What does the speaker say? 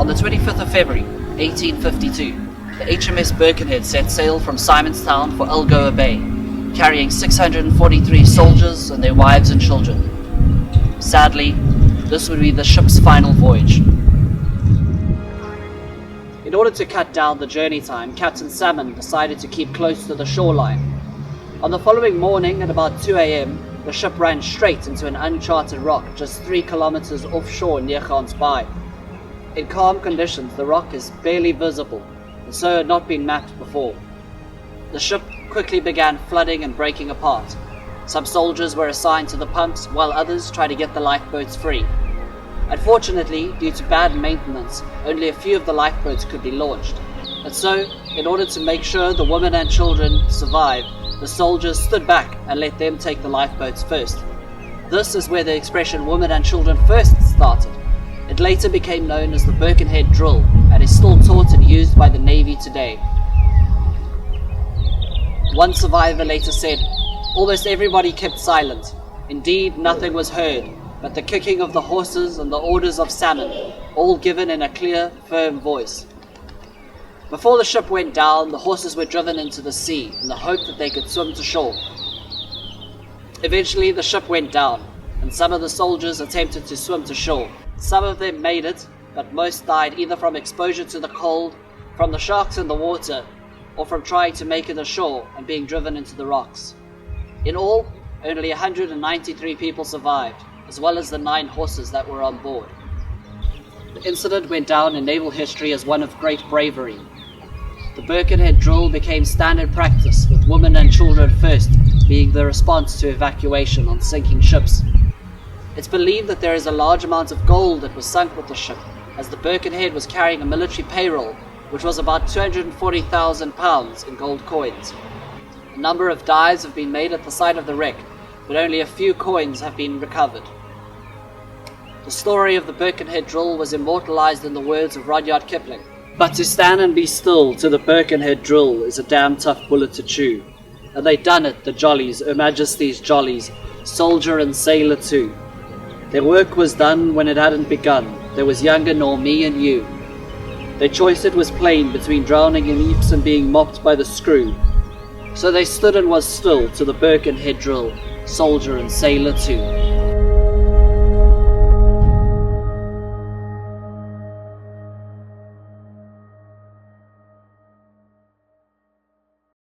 On the 25th of February, 1852, the HMS Birkenhead set sail from Simonstown for Algoa Bay, carrying 643 soldiers and their wives and children. Sadly, this would be the ship's final voyage. In order to cut down the journey time, Captain Salmon decided to keep close to the shoreline. On the following morning at about 2 a.m, the ship ran straight into an uncharted rock just 3 kilometers offshore near Gansbaai. In calm conditions, the rock is barely visible, and so had not been mapped before. The ship quickly began flooding and breaking apart. Some soldiers were assigned to the pumps, while others tried to get the lifeboats free. Unfortunately, due to bad maintenance, only a few of the lifeboats could be launched. And so, in order to make sure the women and children survived, the soldiers stood back and let them take the lifeboats first. This is where the expression "women and children first" started. It later became known as the Birkenhead Drill and is still taught and used by the Navy today. One survivor later said, "Almost everybody kept silent. Indeed, nothing was heard but the kicking of the horses and the orders of Salmon, all given in a clear, firm voice." Before the ship went down, the horses were driven into the sea in the hope that they could swim to shore. Eventually, the ship went down, and some of the soldiers attempted to swim to shore. Some of them made it, but most died either from exposure to the cold, from the sharks in the water, or from trying to make it ashore and being driven into the rocks. In all, only 193 people survived, as well as the 9 horses that were on board. The incident went down in naval history as one of great bravery. The Birkenhead Drill became standard practice, with women and children first being the response to evacuation on sinking ships. It's believed that there is a large amount of gold that was sunk with the ship, as the Birkenhead was carrying a military payroll, which was about £240,000 in gold coins. A number of dives have been made at the site of the wreck, but only a few coins have been recovered. The story of the Birkenhead Drill was immortalized in the words of Rudyard Kipling. "But to stand and be still to the Birkenhead Drill is a damn tough bullet to chew. And they done it, the jollies, Her Majesty's jollies, soldier and sailor too. Their work was done when it hadn't begun, there was younger nor me and you. Their choice it was plain between drowning in heaps and being mopped by the screw. So they stood and was still to the Birkenhead Drill, soldier and sailor too."